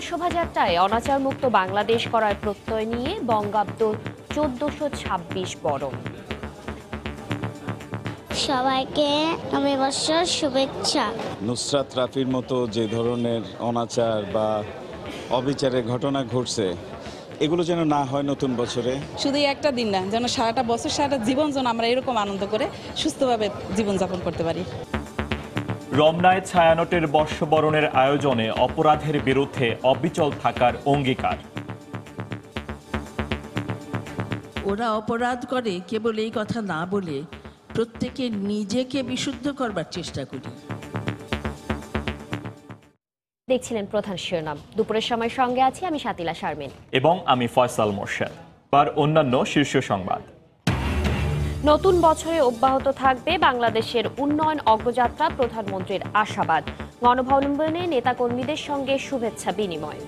শোভাযাত্রায় অনাচারমুক্ত বাংলাদেশ করার প্রত্যয় নিয়ে বঙ্গাব্দ 1426 বরণ। সবাইকে নববর্ষের শুভেচ্ছা। নুসরাত রাফির মতো যে ধরনের অনাচার বা অবিচারের ঘটনা ঘটছে এগুলো যেন না হয় নতুন বছরে। শুধু একটা দিন না, যেন সারাটা বছর সারাটা জীবন যেন আমরা এরকম আনন্দ করে সুস্থভাবে জীবনযাপন করতে পারি। রমনায় ছায়ানটের বর্ষবরণের আয়োজনে অপরাধের বিরুদ্ধে অবিচল থাকার অঙ্গীকার। ওরা অপরাধ করে কেবল এই কথা না বলে প্রত্যেকে নিজেকে বিশুদ্ধ করবার চেষ্টা করি। দেখছিলেন প্রধান শিরোনাম। দুপুরের সময় সঙ্গে আছি আমি শাতিলা শারমিন এবং আমি ফয়সাল মোর্শেদ। আর অন্যান্য শীর্ষ সংবাদ। নতুন বছরে অব্যাহত থাকবে বাংলাদেশের উন্নয়ন অগ্রযাত্রা, প্রধানমন্ত্রীর আশাবাদ। গণভবনে নেতাকর্মীদের সঙ্গে শুভেচ্ছা বিনিময়।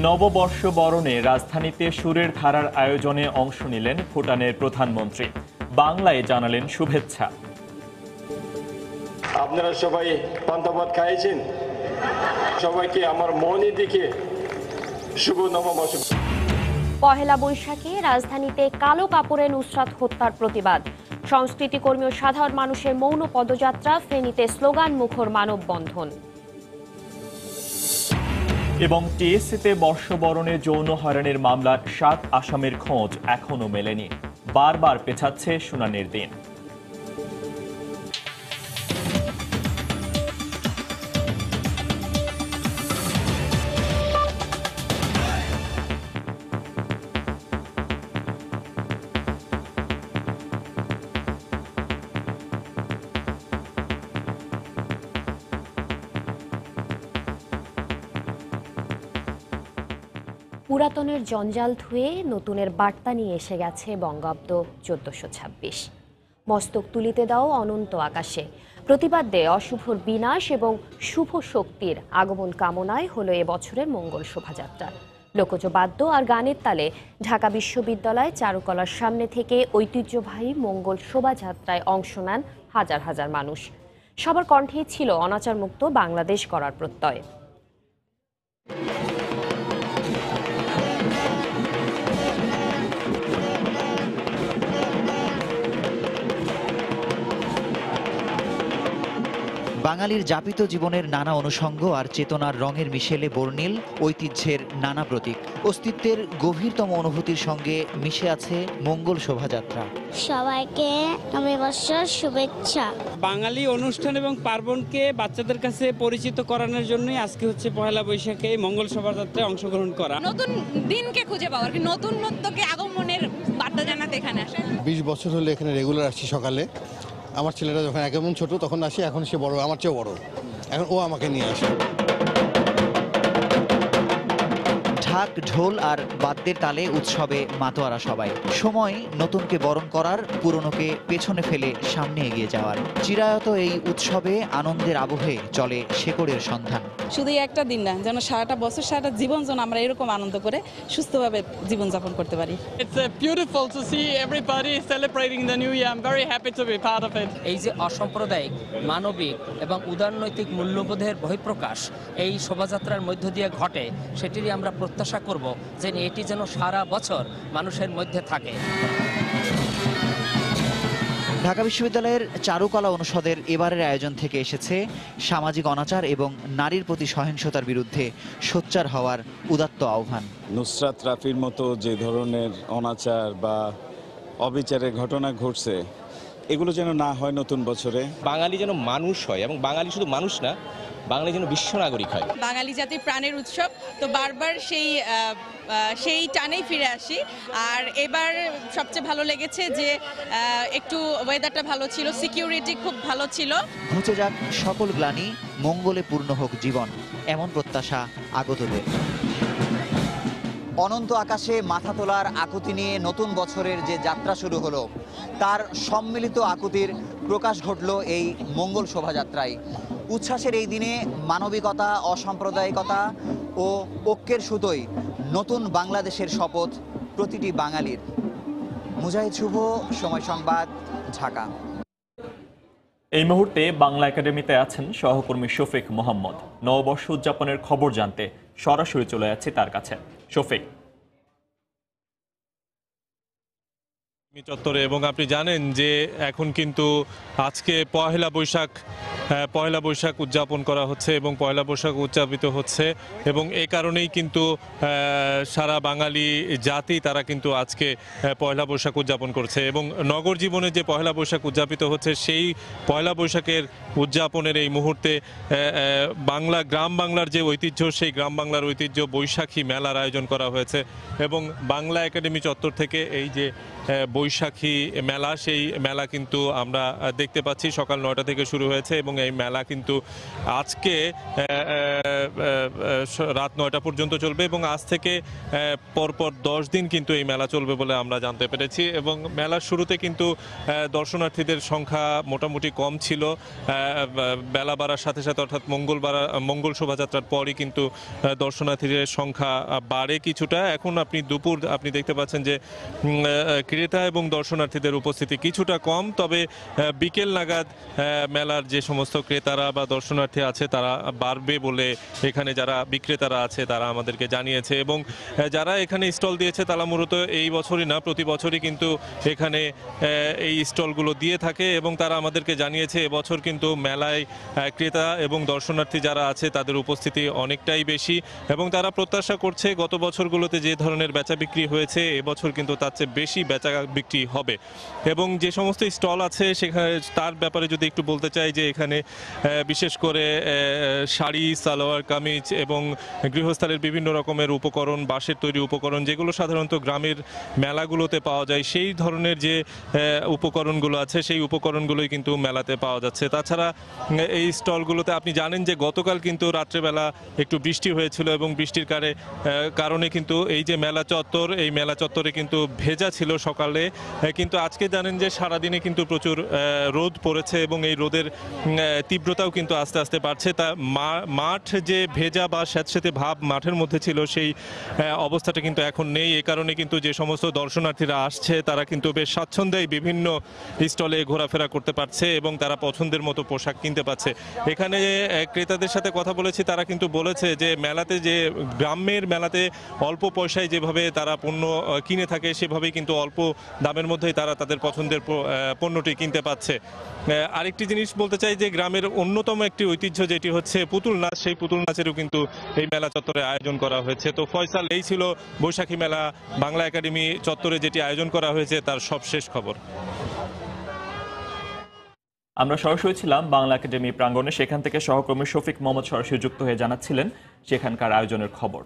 নববর্ষ বরণে রাজধানীতে সুরের ধারার আয়োজনে অংশ নিলেন ভুটানের প্রধানমন্ত্রী। বাংলায় জানালেন শুভেচ্ছা। আপনারা সবাই পান্তা ভাত খাইছেন? সবাইকে আমার মনে দিকে শুভ নববর্ষ। পহেলা বৈশাখে রাজধানীতে কালো কাপড়ে নুসরাত হত্যার প্রতিবাদ। সংস্কৃতিকর্মী ও সাধারণ মানুষের মৌন পদযাত্রা, ফেনীতে স্লোগান মুখর মানববন্ধন। এবং টিএসসিতে বর্ষবরণে যৌন হয়রানির মামলার 7 আসামির খোঁজ এখনো মেলেনি। বারবার পেছাচ্ছে শুনানির দিন। পুরাতনের জঞ্জাল ধুয়ে নতুনের বার্তা নিয়ে এসে গেছে বঙ্গাব্দ 1426। মস্তক তুলিতে দাও অনন্ত আকাশে। প্রতিবাদ দেয় অশুভর বিনাশ এবং শুভ শক্তির আগমন কামনায় হলো এবছরের মঙ্গল শোভাযাত্রা। লোকজ বাদ্য আর গানের তালে ঢাকা বিশ্ববিদ্যালয় চারুকলার সামনে থেকে ঐতিহ্যবাহী মঙ্গল শোভাযাত্রায় অংশ নেন হাজার হাজার মানুষ। সবার কণ্ঠেই ছিল অনাচারমুক্ত বাংলাদেশ গড়ার প্রত্যয়। বাঙালির যাপিত জীবনের নানা অনুষঙ্গ আর চেতনার রঙের মিশেলে বর্ণিল ঐতিহ্যের নানা প্রতীক। অস্তিত্বের গভীরতম অনুভূতির সঙ্গে মিশে আছে মঙ্গল শোভাযাত্রা। সবাইকে নববর্ষের শুভেচ্ছা। বাঙালি অনুষ্ঠান এবং পার্বণকে বাচ্চাদের কাছে পরিচিত করানোর জন্যই আজকে হচ্ছে পহেলা বৈশাখে মঙ্গল শোভাযাত্রায় অংশগ্রহণ করা। নতুন দিনকে খুঁজে পাওয়ার, নতুনত্বকে আগমনের বার্তা জানাতে এখানে আসে। 20 বছর হলে এখানে রেগুলার আসছি সকালে। আমার ছেলেটা যখন একদম ছোট তখন আসি, এখন সে বড়, আমার চেয়েও বড়, এখন ও আমাকে নিয়ে আসে। ঢাক ঢোল আর বাদ্যের তালে উৎসবে মাতোয়ারা সবাই। সময় নতুনকে বরণ করার, পুরনোকে পেছনে ফেলে সামনে এগিয়ে যাওয়ার। চিরায়ত এই উৎসবে আনন্দের আবহে চলে শেকড়ের সন্ধান। শুধু একটা দিন না, যেন সারাটা বছর সারাটা জীবন যেন আমরা এরকম আনন্দ করে সুস্থভাবে জীবনযাপন করতে পারি। It's beautiful to see everybody celebrating the new year. I'm very happy to be part of it. এই যে অসাম্প্রদায়িক, মানবিক এবং উদারনৈতিক মূল্যবোধের বহিঃপ্রকাশ এই শোভাযাত্রার মধ্য দিয়ে ঘটে, সেটিরই আমরা প্রত্যাশা করব যে এটি যেন সারা বছর মানুষের মধ্যে থাকে। ঢাকা বিশ্ববিদ্যালয়ের চারুকলা অনুষদের এবারের আয়োজন থেকে এসেছে সামাজিক অনাচার এবং নারীর প্রতি সহিংসতার বিরুদ্ধে সোচ্চার হওয়ার উদাত্ত আহ্বান। নুসরাত রাফির মতো যে ধরনের অনাচার বা অবিচারের ঘটনা ঘটছে এগুলো যেন না হয় নতুন বছরে। বাঙালি যেন মানুষ হয়, এবং বাঙালি শুধু মানুষ না, বাঙালি যেন বিশ্ব নাগরিক হয়। বাঙালি জাতির প্রাণের উৎসব, তো বারবার সেই টানেই ফিরে আসি। আর এবার সবচেয়ে ভালো লেগেছে যে একটু ওয়েদারটা ভালো ছিল, সিকিউরিটি খুব ভালো ছিল। ঘুচে যাক সকল গ্লানি, মঙ্গলে পূর্ণ হোক জীবন, এমন প্রত্যাশা আগতদের। অনন্ত আকাশে মাথা তোলার আকুতি নিয়ে নতুন বছরের যে যাত্রা শুরু হলো, তার সম্মিলিত আকুতির প্রকাশ ঘটল এই মঙ্গল শোভাযাত্রায়। উচ্ছ্বাসের এই দিনে মানবিকতা, অসাম্প্রদায়িকতা ও ঐক্যের সুতোই নতুন বাংলাদেশের শপথ প্রতিটি বাঙালির। মুজাহিদ শুভ, সময় সংবাদ, ঢাকা। এই মুহূর্তে বাংলা একাডেমিতে আছেন সহকর্মী শফিক মোহাম্মদ। নববর্ষ উদযাপনের খবর জানতে সরাসরি চলে যাচ্ছি তার কাছে। শফিক। চত্বরে, এবং আপনি জানেন যে এখন কিন্তু আজকে পহেলা বৈশাখ উদযাপন করা হচ্ছে এবং পয়লা বৈশাখ উদযাপিত হচ্ছে, এবং এই কারণেই কিন্তু সারা বাঙালি জাতি তারা কিন্তু আজকে পয়লা বৈশাখ উদযাপন করছে। এবং নগর জীবনে যে পয়লা বৈশাখ উদযাপিত হচ্ছে সেই পয়লা বৈশাখের উদযাপনের এই মুহূর্তে গ্রাম বাংলার যে ঐতিহ্য, সেই গ্রাম বাংলার ঐতিহ্য বৈশাখী মেলার আয়োজন করা হয়েছে। এবং বাংলা একাডেমি চত্বর থেকে এই যে বৈশাখী মেলা, সেই মেলা কিন্তু আমরা দেখতে পাচ্ছি সকাল 9টা থেকে শুরু হয়েছে, এবং এই মেলা কিন্তু আজকে রাত 9টা পর্যন্ত চলবে, এবং আজ থেকে পরপর 10 দিন কিন্তু এই মেলা চলবে বলে আমরা জানতে পেরেছি। এবং মেলার শুরুতে কিন্তু দর্শনার্থীদের সংখ্যা মোটামুটি কম ছিল। বেলা বাড়ার সাথে সাথে, অর্থাৎ মঙ্গল শোভাযাত্রার পরই কিন্তু দর্শনার্থীদের সংখ্যা বাড়ে কিছুটা। এখন আপনি দেখতে পাচ্ছেন যে ক্রেতা এবং দর্শনার্থীদের উপস্থিতি কিছুটা কম, তবে বিকেল নাগাদ মেলার যে সমস্ত ক্রেতারা বা দর্শনার্থী আছে তারা বাড়বে বলে এখানে যারা বিক্রেতারা আছে তারা আমাদেরকে জানিয়েছে। এবং যারা এখানে স্টল দিয়েছে তারা মূলত এই বছরই না, প্রতি বছরই কিন্তু এখানে এই স্টলগুলো দিয়ে থাকে, এবং তারা আমাদেরকে জানিয়েছে এবছর কিন্তু মেলায় ক্রেতা এবং দর্শনার্থী যারা আছে তাদের উপস্থিতি অনেকটাই বেশি, এবং তারা প্রত্যাশা করছে গত বছরগুলোতে যে ধরনের বেচা বিক্রি হয়েছে এবছর কিন্তু তার চেয়ে বেশি বেচা বিক্রি হবে। এবং যে সমস্ত স্টল আছে সেখানে তার ব্যাপারে যদি একটু বলতে চাই যে এখানে বিশেষ করে শাড়ি, সালোয়ার কামিজ এবং গৃহস্থালির বিভিন্ন রকমের উপকরণ, বাঁশের তৈরি উপকরণ, যেগুলো সাধারণত গ্রামের মেলাগুলোতে পাওয়া যায়, সেই ধরনের যে উপকরণগুলো আছে সেই উপকরণগুলোই কিন্তু মেলাতে পাওয়া যাচ্ছে। তাছাড়া এই স্টলগুলোতে আপনি জানেন যে গতকাল কিন্তু রাত্রেবেলা একটু বৃষ্টি হয়েছিল, এবং বৃষ্টির কারণে কিন্তু এই যে মেলা চত্বর, এই মেলা চত্বরে কিন্তু ভেজা ছিল সকালে, কিন্তু আজকে জানেন যে সারাদিনে কিন্তু প্রচুর রোদ পড়েছে, এবং এই রোদের তীব্রতাও কিন্তু আস্তে আস্তে বাড়ছে। তা মাঠ যে ভেজা বা স্যাঁতসেঁতে ভাব মাঠের মধ্যে ছিল সেই অবস্থাটা কিন্তু এখন নেই। এ কারণে কিন্তু যে সমস্ত দর্শনার্থীরা আসছে তারা কিন্তু বেশ স্বাচ্ছন্দ্যেই বিভিন্ন স্টলে ঘোরাফেরা করতে পারছে, এবং তারা পছন্দের মতো পোশাক কিনতে পারছে। এখানে ক্রেতাদের সাথে কথা বলেছি, তারা কিন্তু বলেছে যে মেলাতে, যে গ্রামের মেলাতে অল্প পয়সায় যেভাবে তারা পণ্য কিনে থাকে সেভাবেই কিন্তু অল্প দামের মধ্যেই তারা তাদের পছন্দের পণ্যটি কিনতে পাচ্ছে। আরেকটি জিনিস বলতে চাই যে গ্রামের অন্যতম একটি ঐতিহ্য যেটি হচ্ছে পুতুল নাচ, সেই পুতুল নাচেরও কিন্তু এই মেলা চত্বরে আয়োজন করা হয়েছে। তো ফয়সাল, এই ছিল বৈশাখী মেলা বাংলা একাডেমি চত্বরে যেটি আয়োজন করা হয়েছে তার সবশেষ খবর। আমরা সরাসরি ছিলাম বাংলা একাডেমি প্রাঙ্গণে, সেখান থেকে সহকর্মী শফিক মোহাম্মদ সরাসরি যুক্ত হয়ে জানাচ্ছিলেন সেখানকার আয়োজনের খবর।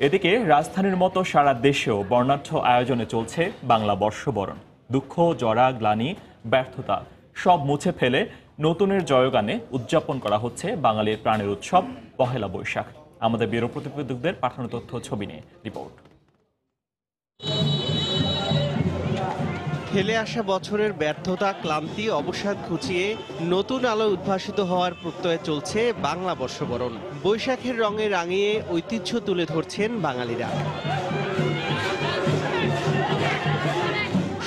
এদিকে রাজধানীর মতো সারা দেশেও বর্ণাঢ্য আয়োজনে চলছে বাংলা বর্ষবরণ। দুঃখ, জরা, গ্লানি, ব্যর্থতা সব মুছে ফেলে নতুনের জয়গানে উদযাপন করা হচ্ছে বাঙালির প্রাণের উৎসব পহেলা বৈশাখ। আমাদের ব্যুরো প্রতিবেদকদের পাঠানো তথ্য ছবি নিয়ে রিপোর্ট। ফেলে আসা বছরের ব্যর্থতা, ক্লান্তি, অবসাদ ঘুচিয়ে নতুন আলো উদ্ভাসিত হওয়ার প্রত্যয়ে চলছে বাংলা বর্ষবরণ। বৈশাখের রঙে রাঙিয়ে ঐতিহ্য তুলে ধরছেন বাঙালিরা।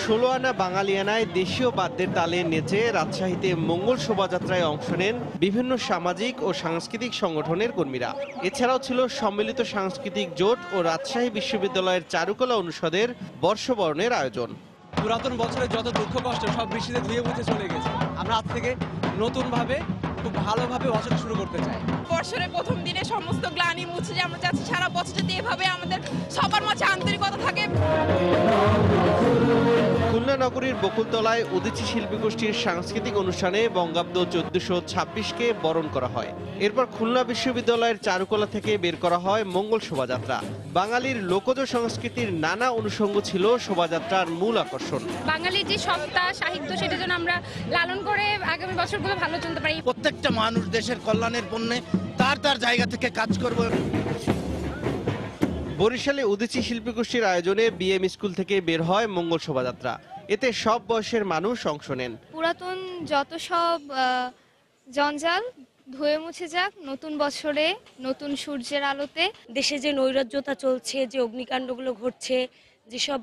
16 আনা বাঙালিয়ানায় দেশীয় বাদ্যের তালে নেচে রাজশাহীতে মঙ্গল শোভাযাত্রায় অংশ নেন বিভিন্ন সামাজিক ও সাংস্কৃতিক সংগঠনের কর্মীরা। এছাড়াও ছিল সম্মিলিত সাংস্কৃতিক জোট ও রাজশাহী বিশ্ববিদ্যালয়ের চারুকলা অনুষদের বর্ষবরণের আয়োজন। পুরাতন বছরে যত দুঃখ কষ্ট সব বৃষ্টিতে ধুয়ে মুছে চলে গেছে। আমরা আজ থেকে নতুনভাবে খুব ভালোভাবে বছর শুরু করতে চাই। বছরের প্রথম দিনে সমস্ত গ্লানি মুছে যে আমরা চাচ্ছি সারা বছর যদি এভাবে আমাদের সবার মাঝে আন্তরিকতা থাকে। খুলনা নগরীর বকুলতলায় উদীচী শিল্পী গোষ্ঠীর সাংস্কৃতিক অনুষ্ঠানে বঙ্গাব্দ 1426কে বরণ করা হয়। এরপর খুলনা বিশ্ববিদ্যালয়ের চারুকলা থেকে বের করা হয় মঙ্গল শোভাযাত্রা। বাঙালির লোকজ সংস্কৃতির নানা অনুষঙ্গ ছিল শোভাযাত্রার মূল আকর্ষণ। বাঙালির যে সত্তা, সাহিত্য, সেটা যেন আমরা লালন করে আগামী বছরগুলো ভালো চলতে পারি। প্রত্যেকটা মানুষ দেশের কল্যাণের জন্য তার জায়গা থেকে কাজ করবে। বরিশালে উদীচী শিল্পী গোষ্ঠীর আয়োজনে বিএম স্কুল থেকে বের হয় মঙ্গল শোভাযাত্রা। এতে সব বয়সের মানুষ অংশ নেন। পুরাতন যত সব জঞ্জাল ধুয়ে মুছে যাক নতুন বছরে, নতুন সূর্যের আলোতে। দেশে যে নৈরাজ্যতা চলছে, যে অগ্নিকাণ্ডগুলো ঘটছে, যেসব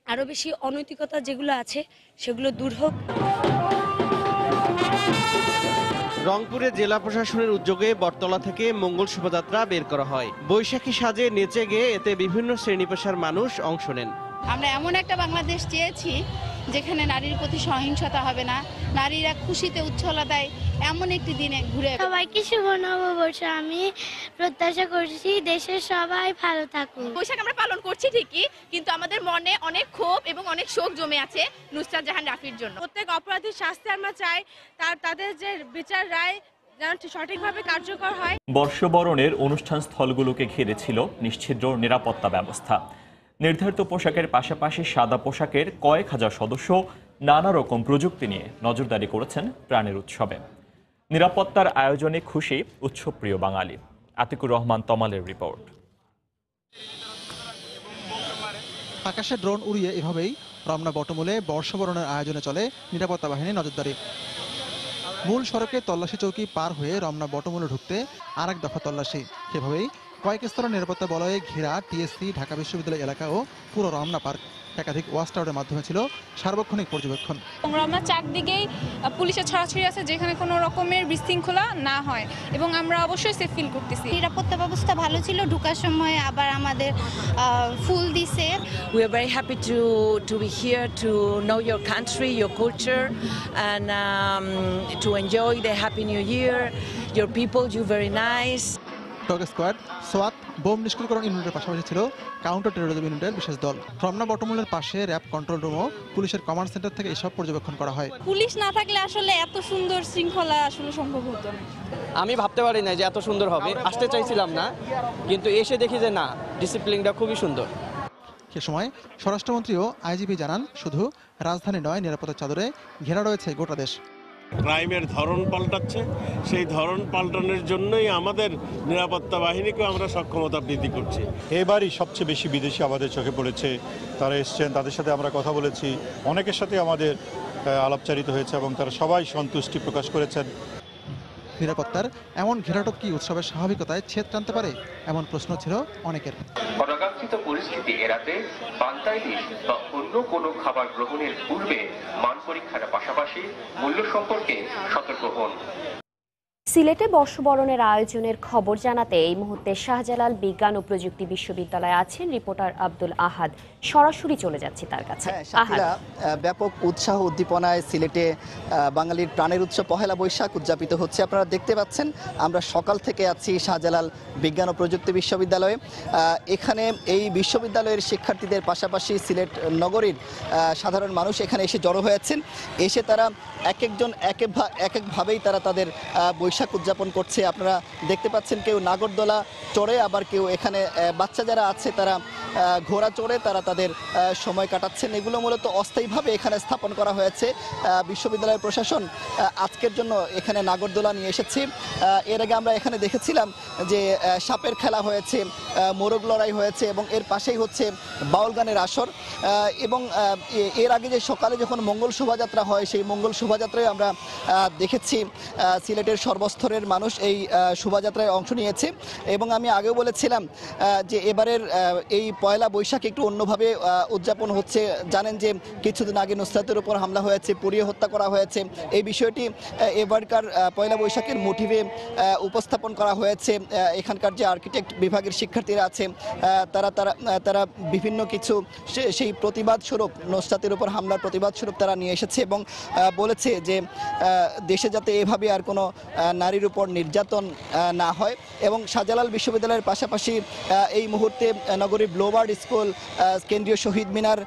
আরও বেশি অনৈতিকতা যেগুলো আছে সেগুলো দূর হোক। রংপুরে জেলা প্রশাসনের উদ্যোগে বটতলা থেকে মঙ্গল শোভাযাত্রা বের করা হয়। বৈশাখী সাজে নেচে গিয়ে এতে বিভিন্ন শ্রেণী পেশার মানুষ অংশ নেন। আমরা এমন একটা বাংলাদেশ চেয়েছি যেখানে নারীর প্রতি সহিংসতা হবে না, নারীরা খুশিতে উচ্ছলতায় এমন একটি দিনে ঘুরে। সবাইকে শুভ নববর্ষ। আমি প্রত্যাশা করছি দেশের সবাই ভালো থাকুক। বৈশাখ আমরা পালন করছি ঠিকই, কিন্তু আমাদের মনে অনেক ক্ষোভ এবং অনেক শোক জমে আছে নুসরাত জাহান রাফির জন্য। প্রত্যেক অপরাধীর শাস্তি আমরা চাই, তাদের যে বিচার রায় যেন সঠিকভাবে কার্যকর হয়। বর্ষবরণের অনুষ্ঠান স্থলগুলোকে ঘিরে ছিল নিশ্ছিদ্র নিরাপত্তা ব্যবস্থা। নির্ধারিত পোশাকের পাশাপাশি সাদা পোশাকের কয়েক হাজার সদস্য নানা রকম প্রযুক্তি নিয়ে নজরদারি করেছেন প্রাণের উৎসবে। নিরাপত্তার আয়োজনে খুশি উৎসবপ্রিয় বাঙালি। আতিকুর রহমান তমালের রিপোর্ট। আকাশে ড্রোন উড়িয়ে এভাবেই রমনা বটমূলে বর্ষবরণের আয়োজনে চলে নিরাপত্তা বাহিনীর নজরদারি। মূল সড়কে তল্লাশি চৌকি পার হয়ে রমনা বটমূলে ঢুকতে আরেক দফা তল্লাশি। সেভাবেই কয়েক স্তরের নিরাপত্তা বলয়ে ঘেরা টিএসসি, ঢাকা বিশ্ববিদ্যালয় এলাকা ও পুরো রমনা পার্ক। একাধিক ওয়াচ টাওয়ারের মাধ্যমে ছিল সার্বক্ষণিক পর্যবেক্ষণ। রমনা চারদিকেই পুলিশের ছড়াছড়ি আছে, যেখানে কোনো রকমের বিশৃঙ্খলা না হয়, এবং আমরা অবশ্যই সেফ ফিল করতেছি। নিরাপত্তা ব্যবস্থা ভালো ছিল, ঢোকার সময় আবার আমাদের ফুল দিছে। We are very happy to be here to know your country, your culture, and to enjoy the Happy New Year. Your people, you very nice. Dog squad, সোয়াত, বোম নিষ্ক্রিয়করণ ইউনিটের পাশাপাশি ছিল কাউন্টার টেরোরিজম ইউনিটের বিশেষ দল। রমনা বটমূলের পাশে র্যাব কন্ট্রোল রুম ও পুলিশের কমান্ড সেন্টার থেকে এসব পর্যবেক্ষণ করা হয়। পুলিশ না থাকলে আসলে এত সুন্দর শৃঙ্খলা আসলে সম্ভব হতো না। আমি ভাবতে পারি না যে এত সুন্দর হবে, আসতে চাইছিলাম না, কিন্তু এসে দেখি যে না, ডিসিপ্লিনটা খুবই সুন্দর। সে সময় স্বরাষ্ট্রমন্ত্রী ও আইজিপি জানান, শুধু রাজধানী নয়, নিরাপত্তার চাদরে ঘেরা রয়েছে গোটা দেশ। ক্রাইমের ধরন পাল্টাচ্ছে, সেই ধরন পাল্টানোর জন্যই আমাদের নিরাপত্তা বাহিনীকে আমরা সক্ষমতা বৃদ্ধি করছি। এবারই সবচেয়ে বেশি বিদেশি আমাদের চোখে পড়েছে, তারা এসছেন, তাদের সাথে আমরা কথা বলেছি, অনেকের সাথে আমাদের আলাপচারিত হয়েছে এবং তারা সবাই সন্তুষ্টি প্রকাশ করেছেন। নিরাপত্তার এমন ঘেরাটোপ কি উৎসবের স্বাভাবিকতায় ছেদ টানতে পারে, এমন প্রশ্ন ছিল অনেকের। অনাকাঙ্ক্ষিত পরিস্থিতি এড়াতে পান্তা ইলিশ বা অন্য কোনো খাবার গ্রহণের পূর্বে মান পরীক্ষার পাশাপাশি মূল্য সম্পর্কে সতর্ক হন। সিলেটে বর্ষবরণের আয়োজনের খবর জানাতে এই মুহূর্তে শাহজালাল বিজ্ঞান ও প্রযুক্তি বিশ্ববিদ্যালয়ে আছেন রিপোর্টার আব্দুল আহাদ। সরাসরি চলে যাচ্ছি তার কাছে। ব্যাপক উৎসাহ উদ্দীপনায় সিলেটে বাঙালির প্রাণের উৎসব পহেলা বৈশাখ উদযাপিত হচ্ছে। আপনারা দেখতে পাচ্ছেন আমরা সকাল থেকে আছি শাহজালাল বিজ্ঞান ও প্রযুক্তি বিশ্ববিদ্যালয়ে। এখানে এই বিশ্ববিদ্যালয়ের শিক্ষার্থীদের পাশাপাশি সিলেট নগরীর সাধারণ মানুষ এখানে এসে জড়ো হয়েছেন। এসে তারা এক একভাবেই তারা তাদের বৈশাখ উদযাপন করছে। আপনারা দেখতে পাচ্ছেন কেউ নাগরদোলা চড়ে, আবার কেউ এখানে বাচ্চা যারা আছে তারা ঘোড়া চড়ে তারা তাদের সময় কাটাচ্ছেন। এগুলো মূলত অস্থায়ীভাবে এখানে স্থাপন করা হয়েছে। বিশ্ববিদ্যালয়ের প্রশাসন আজকের জন্য এখানে নাগরদোলা নিয়ে এসেছে। এর আগে আমরা এখানে দেখেছিলাম যে সাপের খেলা হয়েছে, মোরগ লড়াই হয়েছে এবং এর পাশেই হচ্ছে বাউল গানের আসর। এবং এর আগে যে সকালে যখন মঙ্গল শোভাযাত্রা হয়, সেই মঙ্গল শোভাযাত্রায় আমরা দেখেছি সিলেটের সর্বস্তরের মানুষ এই শোভাযাত্রায় অংশ নিয়েছে। এবং আমি আগেও বলেছিলাম যে এবারের এই পয়লা বৈশাখ একটু অন্যভাবে উদযাপন হচ্ছে। জানেন যে কিছুদিন আগে নুসরাতের উপর হামলা হয়েছে, পুড়িয়ে হত্যা করা হয়েছে। এই বিষয়টি এবারকার পয়লা বৈশাখের মোটিভে উপস্থাপন করা হয়েছে। এখানকার যে আর্কিটেক্ট বিভাগের শিক্ষার্থীরা আছে তারা বিভিন্ন কিছু সেই প্রতিবাদ স্বরূপ, নুসরাতের উপর হামলার প্রতিবাদ স্বরূপ তারা নিয়ে এসেছে এবং বলেছে যে দেশে যাতে এভাবে আর কোনো নারীর উপর নির্যাতন না হয়। এবং শাহজালাল বিশ্ববিদ্যালয়ের পাশাপাশি এই মুহূর্তে নগরীর ব্লোবার্ড স্কুল, কেন্দ্রীয় শহীদ মিনার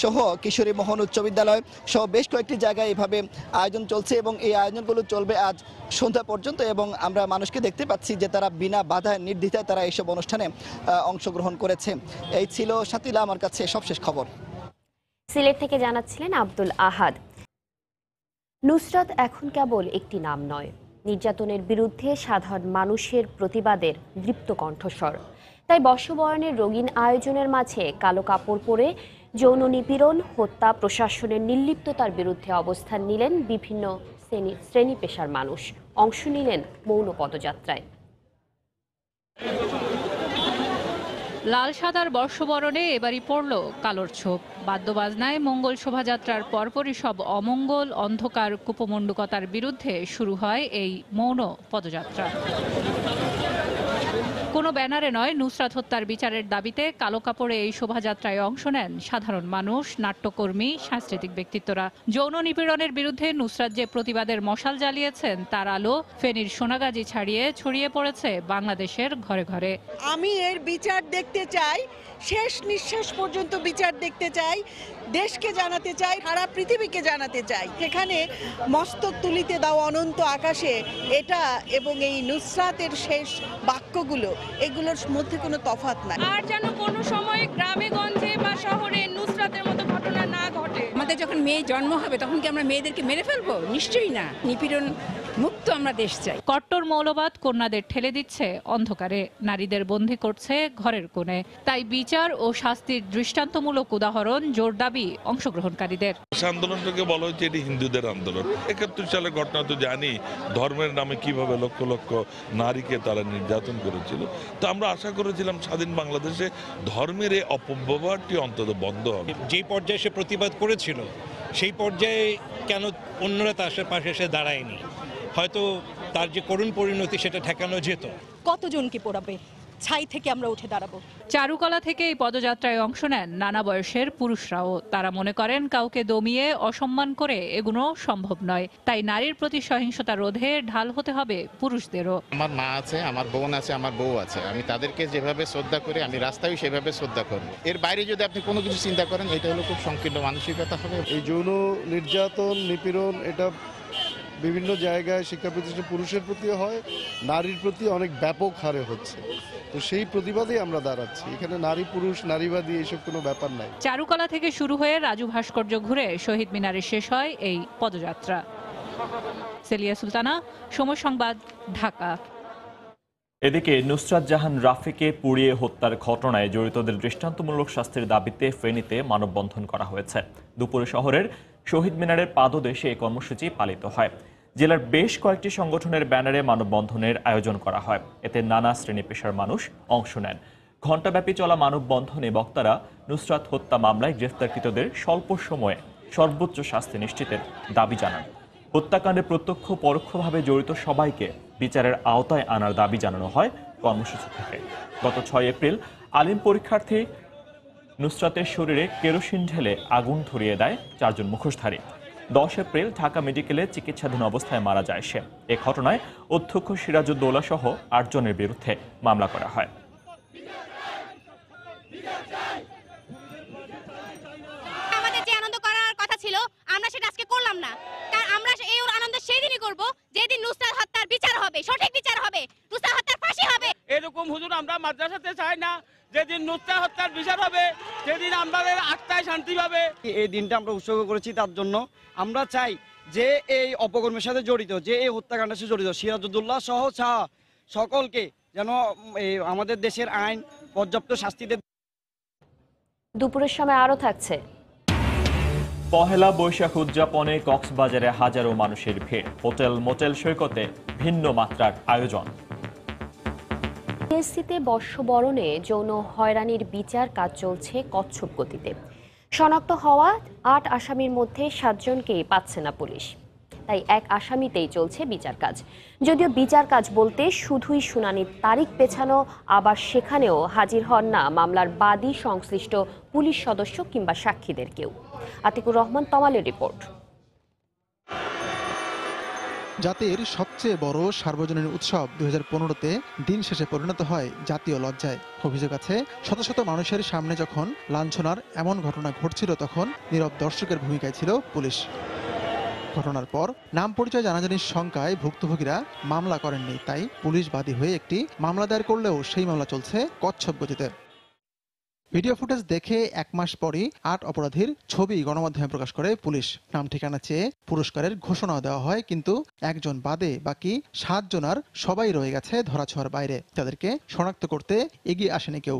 সহ কিশোরী মোহন উচ্চ বিদ্যালয় সহ বেশ কয়েকটি জায়গায় এভাবে আয়োজন চলছে এবং এই আয়োজনগুলো চলবে আজ সন্ধ্যা পর্যন্ত। এবং আমরা মানুষকে দেখতে পাচ্ছি যে তারা বিনা বাধায় নির্দ্বিধায় তারা এইসব অনুষ্ঠানে অংশগ্রহণ করেছে। এই ছিল সাতিলা আমার কাছে সবশেষ খবর। সিলেট থেকে জানাচ্ছিলেন আব্দুল আহাদ। নুসরাত এখন কেবল একটি নাম নয়, নির্যাতনের বিরুদ্ধে সাধারণ মানুষের প্রতিবাদের দীপ্ত কণ্ঠস্বর। তাই বর্ষবরণের রঙিন আয়োজনের মাঝে কালো কাপড় পরে যৌন নিপীড়ন, হত্যা, প্রশাসনের নির্লিপ্ততার বিরুদ্ধে অবস্থান নিলেন বিভিন্ন শ্রেণী পেশার মানুষ অংশ নিলেন মৌন পদযাত্রায়। লাল সাদার বর্ষবরণে এবারই পড়ল কালোর ছোপ। বাদ্যবাজনায় মঙ্গল শোভাযাত্রার পরপরই সব অমঙ্গল, অন্ধকার, কুপমণ্ডুকতার বিরুদ্ধে শুরু হয় এই মৌন পদযাত্রা। কোনো ব্যানারে নয়, নুসরাত হত্যার বিচারের দাবিতে কালো কাপড়ে এই শোভাযাত্রায় অংশ নেন সাধারণ মানুষ, নাট্যকর্মী, সাংস্কৃতিক ব্যক্তিত্বরা। যৌন নিপীড়নের বিরুদ্ধে নুসরাত যে প্রতিবাদের মশাল জ্বালিয়েছেন তার আলো ফেনীর সোনাগাজী ছাড়িয়ে ছড়িয়ে পড়েছে বাংলাদেশের ঘরে ঘরে। আমি এর বিচার দেখতে চাই, শেষ নিঃশ্বাস পর্যন্ত বিচার দেখতে চাই, দেশকে জানাতে চাই, সারা পৃথিবীকে জানাতে চাই। সেখানে মস্তক তুলিতে দাও অনন্ত আকাশে, এটা এবং এই নুসরাতের শেষ বাক্যগুলো, এগুলোর মধ্যে কোনো তফাৎ নাই। আর যেন কোনো সময় গ্রামে গঞ্জে বা শহরে নুসরাতের মতো ঘটনা না ঘটে। আমাদের যখন মেয়ে জন্ম হবে তখন কি আমরা মেয়েদেরকে মেরে ফেলবো? নিশ্চয়ই না। নিপীড়ন মুক্ত আমরা দেশ চাই। কট্টর মৌলবাদ কন্যাদের ঠেলে দিচ্ছে অন্ধকারে, নারীদের বন্দী করছে ঘরের কোণে। তাই বিচার ও শাস্তির দৃষ্টান্তমূলক উদাহরণ জোর দাবি অংশগ্রহণকারীদের। আন্দোলনটাকে বলা হচ্ছে এটি হিন্দুদের আন্দোলন। 71 সালের ঘটনা তো জানি, ধর্মের নামে কিভাবে লক্ষ লক্ষ নারীকে তারা নির্যাতন করেছিল। তো আমরা আশা করেছিলাম স্বাধীন বাংলাদেশে ধর্মের এই অপব্যবহারটি অন্তত বন্ধ হবে। যে পর্যায়ে সে প্রতিবাদ করেছিল সেই পর্যায়ে কেন অন্যরা তার পাশে এসে দাঁড়ায়নি? হয়তো তার যে করুণ পরিণতি সেটা ঠেকানো যেত। কতজনকে পোড়াবে? ছাই থেকে আমরা উঠে দাঁড়াবো। চারুকলা থেকে এই পদযাত্রায় অংশ নেন নানা বয়সের পুরুষরাও। তারা মনে করেন কাউকে দমিয়ে অসম্মান করে এগুলো সম্ভব নয়, তাই নারীর প্রতি সহিংসতা রোধে ঢাল হতে হবে পুরুষদেরও। আমার মা আছে, আমার বোন আছে, আমার বউ আছে, আমি তাদেরকে যেভাবে শ্রদ্ধা করি আমি রাস্তায় সেভাবে শ্রদ্ধা করবো। এর বাইরে যদি আপনি কোনো কিছু চিন্তা করেন এটা হলো খুব সংকীর্ণ মানসিকতা হবে। এই যৌন নির্যাতন, নিপীড়ন এটা বিভিন্ন জায়গায় শিক্ষা প্রতিষ্ঠানে পুরুষের প্রতিও হয়, নারীর প্রতি অনেক ব্যাপক হারে হচ্ছে। তো সেই প্রতিবাদে আমরা দাঁড়াচ্ছি। এখানে নারী পুরুষ নারীবাদী এসব কোনো ব্যাপার নাই। চারুকলা থেকে শুরু হয়ে রাজু ভাস্কর্য ঘুরে শহীদ মিনারে শেষ হয় এই পদযাত্রা। সেলিয়া সুলতানা, সময় সংবাদ, ঢাকা। এদিকে নুসরাত জাহান রাফিকে পুড়িয়ে হত্যার ঘটনায় জড়িতদের দৃষ্টান্তমূলক শাস্তির দাবিতে ফেনীতে মানববন্ধন করা হয়েছে। দুপুরে শহরের শহীদ মিনারের পাদদেশে এই কর্মসূচি পালিত হয়। জেলার বেশ কয়েকটি সংগঠনের ব্যানারে মানববন্ধনের আয়োজন করা হয়। এতে নানা শ্রেণী পেশার মানুষ অংশ নেন। ঘণ্টাব্যাপী চলা মানববন্ধনে বক্তারা নুসরাত হত্যা মামলায় গ্রেফতারকৃতদের স্বল্প সময়ে সর্বোচ্চ শাস্তি নিশ্চিতের দাবি জানান। হত্যাকাণ্ডে প্রত্যক্ষ পরোক্ষভাবে জড়িত সবাইকে বিচারের আওতায় আনার দাবি জানানো হয় কর্মসূচি থেকে। গত 6 এপ্রিল আলিম পরীক্ষার্থী নুসরাতের শরীরে কেরোসিন ঢেলে আগুন ধরিয়ে দেয় 4 জন মুখোশধারী। 10 এপ্রিল ঢাকা মেডিকেলে চিকিৎসাধীন অবস্থায় মারা যায় সে। এ ঘটনায় অধ্যক্ষ সিরাজউদ্দৌলা সহ 8 জনের বিরুদ্ধে মামলা করা হয়। আমাদের যে আনন্দ করার কথা ছিল আমরা সেটা আজকে করলাম না, কারণ আমরা এই আনন্দ সেই দিনই করব যেদিন নুসরাত হত্যার বিচার হবে, সঠিক বিচার হবে, নুসরাত হত্যার ফাঁসি হবে। এরকম হুজুর আমরা মাদ্রাসাতে চাই না। যেদিন নুসরাত হত্যার বিচার হবে সেদিন আমাদের আত্মায় শান্তি পাবে। এই দিনটা আমরা উৎসর্গ করেছি তার জন্য। আমরা চাই যে এই অপকর্মের সাথে জড়িত, যে এই হত্যাকাণ্ডের সাথে জড়িত সিরাজউদ্দৌলা সহ সকলকে যেন আমাদের দেশের আইন পর্যাপ্ত শাস্তি দেয়। দুপুরের সময় আরো থাকছে। পহেলা বৈশাখ উদযাপনে কক্সবাজারে হাজারো মানুষের ভিড়। হোটেল মোটেল সৈকতে ভিন্ন মাত্রার আয়োজন। টিএসসিতে বর্ষবরণে যৌন হয়রানির বিচার কাজ চলছে কচ্ছপ গতিতে। শনাক্ত হওয়া 8 আসামির মধ্যে 7 জনকেই পাচ্ছে না পুলিশ, তাই এক আসামিতেই চলছে বিচার কাজ। যদিও বিচার কাজ বলতে শুধুই শুনানির তারিখ পেছানো, আবার সেখানেও হাজির হন না মামলার বাদী, সংশ্লিষ্ট পুলিশ সদস্য কিংবা সাক্ষীদের কেউ। আতিকুর রহমান তমালের রিপোর্ট। জাতির সবচেয়ে বড় সার্বজনীন উৎসব 2015-তে দিন শেষে পরিণত হয় জাতীয় লজ্জায়। অভিযোগ আছে শত শত মানুষের সামনে যখন লাঞ্ছনার এমন ঘটনা ঘটছিল তখন নীরব দর্শকের ভূমিকায় ছিল পুলিশ। ঘটনার পর নাম পরিচয় জানাজানির শঙ্কায় ভুক্তভোগীরা মামলা করেননি, তাই পুলিশ বাদী হয়ে একটি মামলা দায়ের করলেও সেই মামলা চলছে কচ্ছপ গতিতে। ভিডিও ফুটেজ দেখে 1 মাস পরই 8 অপরাধীর ছবি গণমাধ্যমে প্রকাশ করে পুলিশ। নাম ঠিকানা চেয়ে পুরস্কারের ঘোষণা দেওয়া হয়, কিন্তু 1 জন বাদে বাকি 7 জনার সবাই রয়ে গেছে ধরাছোঁয়ার বাইরে। তাদেরকে শনাক্ত করতে এগিয়ে আসেনি কেউ।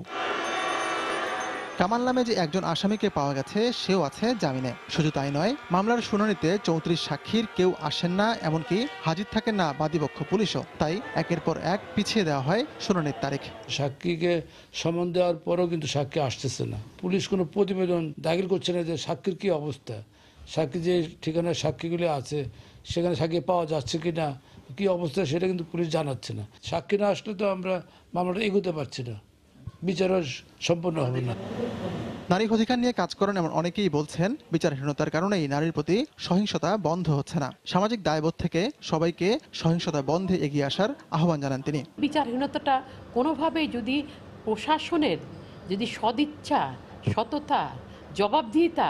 কামাল নামে যে একজন আসামিকে পাওয়া গেছে সেও আছে জামিনে। শুধু তাই নয়, মামলার শুনানিতে 34 সাক্ষীর কেউ আসেন না, এমনকি হাজির থাকেন না বাদীপক্ষ পুলিশও। তাই একের পর এক পিছিয়ে দেওয়া হয় শুনানির তারিখ। সাক্ষীকে সমন দেওয়ার পরও কিন্তু সাক্ষী আসতেছে না। পুলিশ কোনো প্রতিবেদন দাখিল করছে না যে সাক্ষীর কি অবস্থা, সাক্ষী যে ঠিকানায় সাক্ষীগুলি আছে সেখানে সাক্ষী পাওয়া যাচ্ছে কি না, কি অবস্থা সেটা কিন্তু পুলিশ জানাচ্ছে না। সাক্ষী না আসলে তো আমরা মামলাটা এগোতে পারছি না, বিচারও সম্পন্ন হবে না। নারী অধিকার নিয়ে কাজ করেন এমন অনেকেই বলছেন, বিচারহীনতার কারণেই নারীর প্রতি সহিংসতা বন্ধ হচ্ছে না। সামাজিক দায়বোধ থেকে সবাইকে সহিংসতা বন্ধে এগিয়ে আসার আহ্বান জানান তিনি। বিচারহীনতাটা কোনোভাবেই যদি প্রশাসনের যদি সদিচ্ছা, সততা, জবাবদিহিতা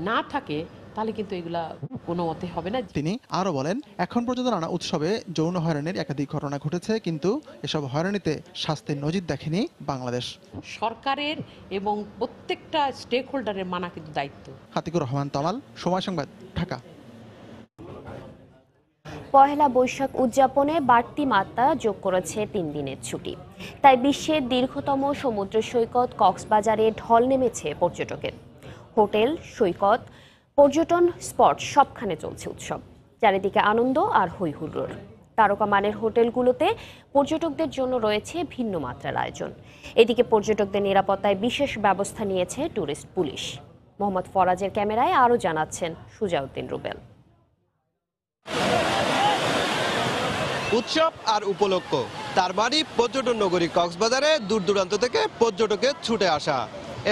না থাকে তাহলে কিন্তু এগুলা কোনো মতে হবে না। তিনি আরো বলেন, এখন পর্যন্ত নানা উৎসবে যৌন হয়রানির একাধিক ঘটনা ঘটেছে, কিন্তু এসব হয়রানিতে শাস্তির নজির দেখেনি বাংলাদেশ। সরকারের এবং প্রত্যেকটা স্টেক হোল্ডারের মানা কিন্তু দায়িত্ব। হাতিকুর রহমান তমাল, সময় সংবাদ, ঢাকা। পহেলা বৈশাখ উদযাপনে বাড়তি মাত্রা যোগ করেছে 3 দিনের ছুটি। তাই বিশ্বের দীর্ঘতম সমুদ্র সৈকত কক্সবাজারে ঢল নেমেছে পর্যটকের। হোটেল, সৈকত, পর্যটন স্পট সবখানে চলছে উৎসব। চারিদিকে আনন্দ আর হৈ হুল্লোড়। তারকা মানের হোটেলগুলোতে পর্যটকদের জন্য রয়েছে ভিন্ন মাত্রার আয়োজন। এদিকে পর্যটকদের নিরাপত্তায় বিশেষ ব্যবস্থা নিয়েছে ট্যুরিস্ট পুলিশ। মোহাম্মদ ফরাজের ক্যামেরায় আরও জানাচ্ছেন সুজাউদ্দিন রুবেল। উৎসব আর উপলক্ষ, তার মানে পর্যটন নগরী কক্সবাজারে দূর দূরান্ত থেকে পর্যটকের ছুটে আসা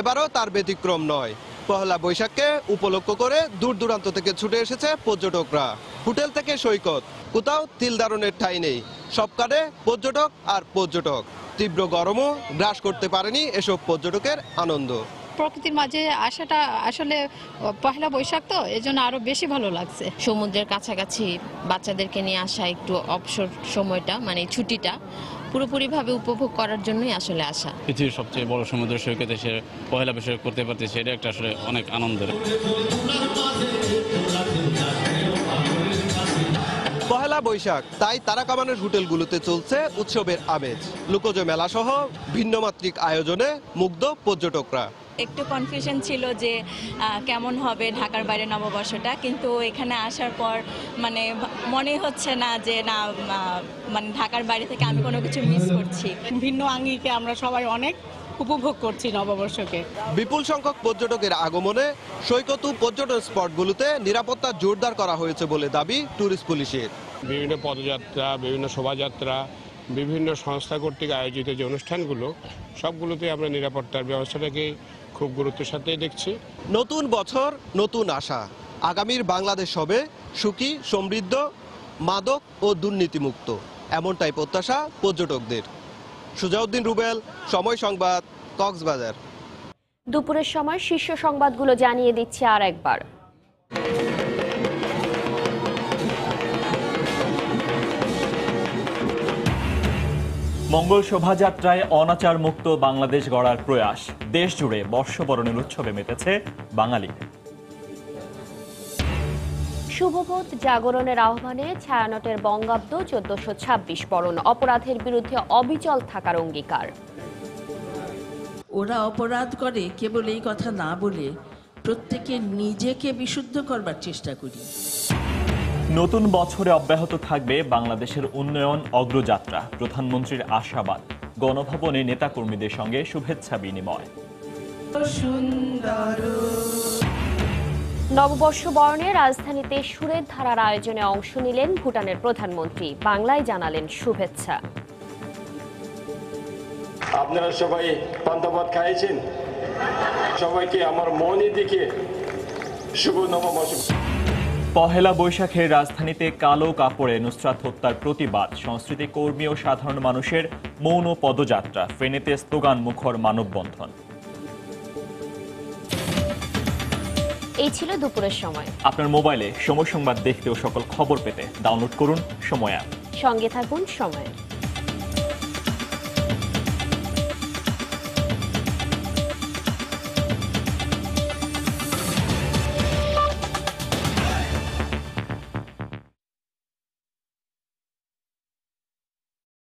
এবারও তার ব্যতিক্রম নয়। পহেলা বৈশাখকে উপলক্ষ করে দূর দূরান্ত থেকে ছুটে এসেছে পর্যটকরা। হোটেল থেকে সৈকত, কোথাও তিলদারণের ঠাঁই নেই, সবখানে পর্যটক আর পর্যটক। তীব্র গরমও গ্রাস করতে পারেনি এসব পর্যটকের আনন্দ। প্রকৃতির মাঝে আসাটা আসলে পহেলা বৈশাখ তো এজন্য আরো বেশি ভালো লাগছে। সমুদ্রের কাছাকাছি বাচ্চাদেরকে নিয়ে আসা, একটু অবসর সময়টা মানে ছুটিটা পুরোপুরিভাবে উপভোগ করার জন্যই আসলে আসা। পৃথিবীর সবচেয়ে বড় সমুদ্র সৈকত এসে পহেলা বৈশাখ করতে পারতেছে, এটা একটা আসলে অনেক আনন্দের। পহেলা বৈশাখ, তাই তারাকামানের হোটেলগুলোতে চলছে উৎসবের আমেজ। লোকজ মেলা সহ ভিন্নমাত্রিক আয়োজনে মুগ্ধ পর্যটকরা। একটু কনফিউশন ছিল যে কেমন হবে ঢাকার বাইরে নববর্ষটা, কিন্তু এখানে আসার পর মানে মনে হচ্ছে না যে না মানে ঢাকার বাইরে থেকে আমি কোনো কিছু মিস করছি। ভিন্ন আঙ্গিকে আমরা সবাই অনেক উপভোগ করছি নববর্ষকে। বিপুল সংখ্যক পর্যটকের আগমনে সৈকত পর্যটন স্পটগুলোতে নিরাপত্তা জোরদার করা হয়েছে বলে দাবি ট্যুরিস্ট পুলিশের। বিভিন্ন পদযাত্রা, বিভিন্ন শোভাযাত্রা, বিভিন্ন সংস্থা কর্তৃক আয়োজিত যে অনুষ্ঠানগুলো, সবগুলোতে আমরা নিরাপত্তার ব্যবস্থাটাকে খুব গুরুত্বের সাথে দেখছি। নতুন বছর, নতুন আশা। আগামীর বাংলাদেশ হবে সুখী, সমৃদ্ধ, মাদক ও দুর্নীতিমুক্ত, এমনটাই প্রত্যাশা পর্যটকদের। সুজাউদ্দিন রুবেল, সময় সংবাদ, কক্সবাজার। দুপুরের সময় শীর্ষ সংবাদগুলো জানিয়ে দিচ্ছি আর একবার। মঙ্গল শোভাযাত্রায় অনাচার মুক্ত বাংলাদেশ গড়ার প্রয়াস। দেশ জুড়ে বর্ষবরণের উৎসবে মেতেছে বাঙালি। শুভবোধ জাগরণের আহ্বানে ছায়ানটের বঙ্গাব্দ 1426 বরণ। অপরাধের বিরুদ্ধে অবিচল থাকার অঙ্গীকার। ওরা অপরাধ করে কেবল এই কথা না বলে প্রত্যেকে নিজেকে বিশুদ্ধ করবার চেষ্টা করি। নতুন বছরে অব্যাহত থাকবে বাংলাদেশের উন্নয়ন অগ্রযাত্রা। প্রধানমন্ত্রীর আশাবাদ। গণভবনে নেতাকর্মীদের সঙ্গে শুভেচ্ছা বিনিময়। নববর্ষ বরণে রাজধানীতে সুরের ধারার আয়োজনে অংশ নিলেন ভুটানের প্রধানমন্ত্রী। বাংলায় জানালেন শুভেচ্ছা। আপনারা সবাই পান্তাভাত খাইছেন, সবাইকে আমার মনে দিকে শুভ নববর্ষ। পহেলা বৈশাখের রাজধানীতে কালো কাপড়ে নুসরাত হত্যার প্রতিবাদ। সংস্কৃতি কর্মী ও সাধারণ মানুষের মৌন পদযাত্রা। ফেনীতে স্লোগান মুখর মানববন্ধন। এই ছিল দুপুরের সময়। আপনার মোবাইলে সময় সংবাদ দেখতে ও সকল খবর পেতে ডাউনলোড করুন সময় অ্যাপ। সঙ্গে থাকুন সময়।